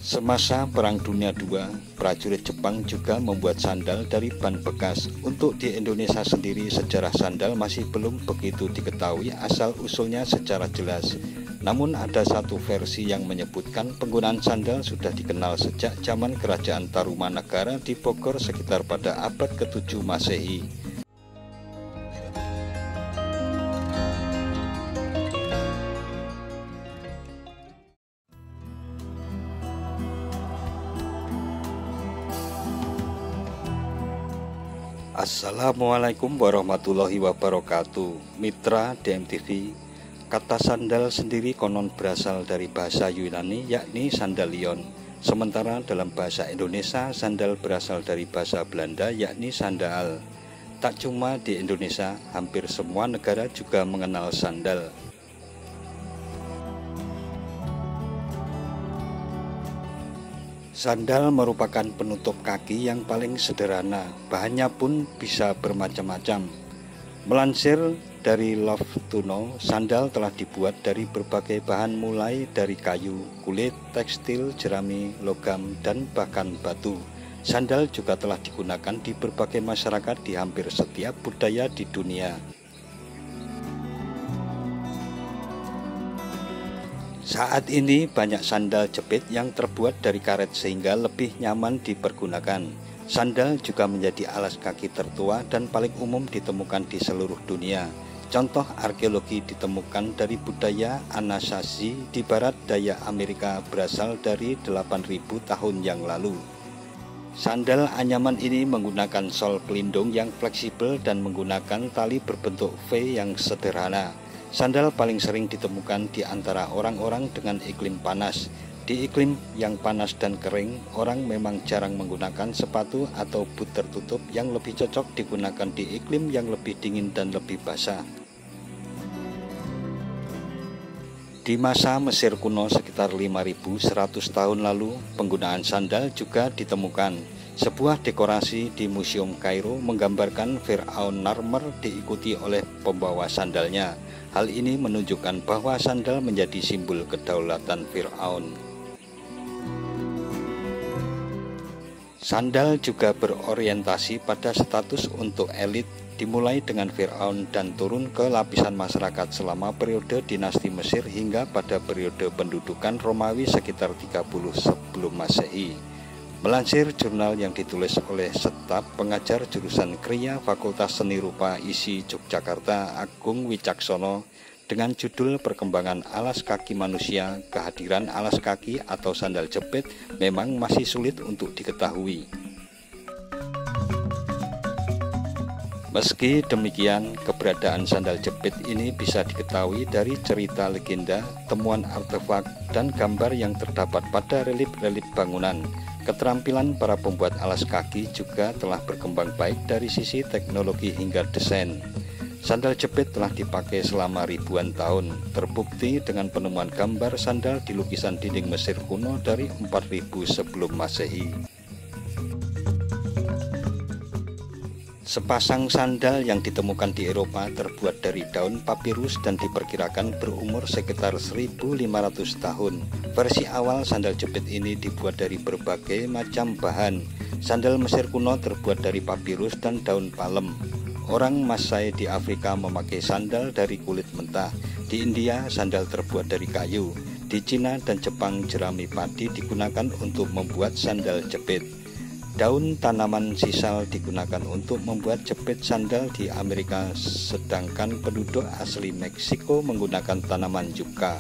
Semasa Perang Dunia II, prajurit Jepang juga membuat sandal dari ban bekas. Untuk di Indonesia sendiri, sejarah sandal masih belum begitu diketahui asal-usulnya secara jelas. Namun ada satu versi yang menyebutkan penggunaan sandal sudah dikenal sejak zaman Kerajaan Tarumanagara di Bogor sekitar pada abad ke-7 Masehi. Assalamualaikum warahmatullahi wabarakatuh. Mitra DMTV, kata sandal sendiri konon berasal dari bahasa Yunani yakni sandalion. Sementara dalam bahasa Indonesia, sandal berasal dari bahasa Belanda yakni sandal. Tak cuma di Indonesia, hampir semua negara juga mengenal sandal. Sandal merupakan penutup kaki yang paling sederhana, bahannya pun bisa bermacam-macam. Melansir dari Love to Know, sandal telah dibuat dari berbagai bahan mulai dari kayu, kulit, tekstil, jerami, logam, dan bahkan batu. Sandal juga telah digunakan di berbagai masyarakat di hampir setiap budaya di dunia. Saat ini banyak sandal jepit yang terbuat dari karet sehingga lebih nyaman dipergunakan. Sandal juga menjadi alas kaki tertua dan paling umum ditemukan di seluruh dunia. Contoh arkeologi ditemukan dari budaya Anasazi di barat daya Amerika berasal dari 8.000 tahun yang lalu. Sandal anyaman ini menggunakan sol pelindung yang fleksibel dan menggunakan tali berbentuk V yang sederhana. Sandal paling sering ditemukan di antara orang-orang dengan iklim panas. Di iklim yang panas dan kering, orang memang jarang menggunakan sepatu atau boot tertutup yang lebih cocok digunakan di iklim yang lebih dingin dan lebih basah. Di masa Mesir kuno sekitar 5.100 tahun lalu, penggunaan sandal juga ditemukan. Sebuah dekorasi di Museum Kairo menggambarkan Firaun Narmer diikuti oleh pembawa sandalnya. Hal ini menunjukkan bahwa sandal menjadi simbol kedaulatan Firaun. Sandal juga berorientasi pada status untuk elit, dimulai dengan Firaun dan turun ke lapisan masyarakat selama periode dinasti Mesir hingga pada periode pendudukan Romawi sekitar 30 sebelum Masehi. Melansir jurnal yang ditulis oleh staf pengajar jurusan Kriya Fakultas Seni Rupa ISI Yogyakarta Agung Wicaksono dengan judul Perkembangan Alas Kaki Manusia, kehadiran alas kaki atau sandal jepit memang masih sulit untuk diketahui. Meski demikian, keberadaan sandal jepit ini bisa diketahui dari cerita legenda, temuan artefak, dan gambar yang terdapat pada relief-relief bangunan. Keterampilan para pembuat alas kaki juga telah berkembang baik dari sisi teknologi hingga desain. Sandal jepit telah dipakai selama ribuan tahun, terbukti dengan penemuan gambar sandal di lukisan dinding Mesir kuno dari 4000 sebelum Masehi. Sepasang sandal yang ditemukan di Eropa terbuat dari daun papirus dan diperkirakan berumur sekitar 1.500 tahun. Versi awal sandal jepit ini dibuat dari berbagai macam bahan. Sandal Mesir kuno terbuat dari papirus dan daun palem. Orang Masai di Afrika memakai sandal dari kulit mentah. Di India, sandal terbuat dari kayu. Di Cina dan Jepang, jerami padi digunakan untuk membuat sandal jepit. Daun tanaman sisal digunakan untuk membuat jepit sandal di Amerika, sedangkan penduduk asli Meksiko menggunakan tanaman yucca.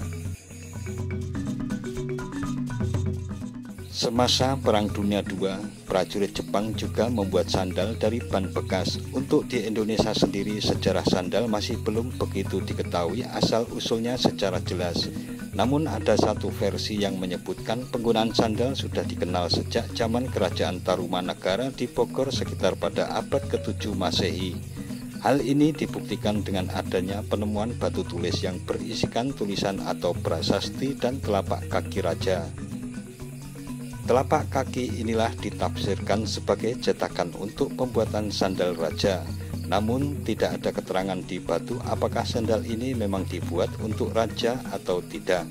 Semasa Perang Dunia II, prajurit Jepang juga membuat sandal dari ban bekas. Untuk di Indonesia sendiri, sejarah sandal masih belum begitu diketahui asal-usulnya secara jelas. Namun ada satu versi yang menyebutkan penggunaan sandal sudah dikenal sejak zaman Kerajaan Tarumanagara di Bogor sekitar pada abad ke-7 Masehi. Hal ini dibuktikan dengan adanya penemuan batu tulis yang berisikan tulisan atau prasasti dan telapak kaki raja. Telapak kaki inilah ditafsirkan sebagai cetakan untuk pembuatan sandal raja. Namun tidak ada keterangan di batu apakah sandal ini memang dibuat untuk raja atau tidak.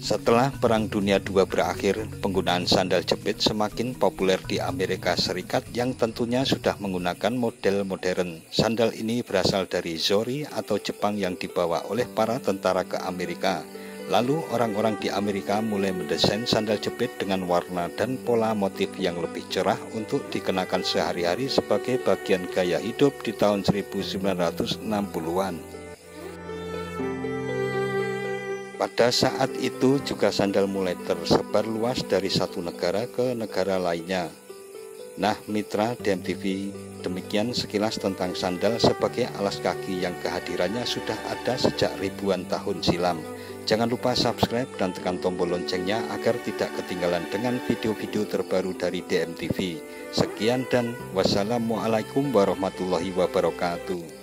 Setelah Perang Dunia II berakhir, penggunaan sandal jepit semakin populer di Amerika Serikat yang tentunya sudah menggunakan model modern. Sandal ini berasal dari Zori atau Jepang yang dibawa oleh para tentara ke Amerika. Lalu orang-orang di Amerika mulai mendesain sandal jepit dengan warna dan pola motif yang lebih cerah untuk dikenakan sehari-hari sebagai bagian gaya hidup di tahun 1960-an. Pada saat itu juga sandal mulai tersebar luas dari satu negara ke negara lainnya. Nah mitra DMTV, demikian sekilas tentang sandal sebagai alas kaki yang kehadirannya sudah ada sejak ribuan tahun silam. Jangan lupa subscribe dan tekan tombol loncengnya agar tidak ketinggalan dengan video-video terbaru dari DMTV. Sekian dan wassalamualaikum warahmatullahi wabarakatuh.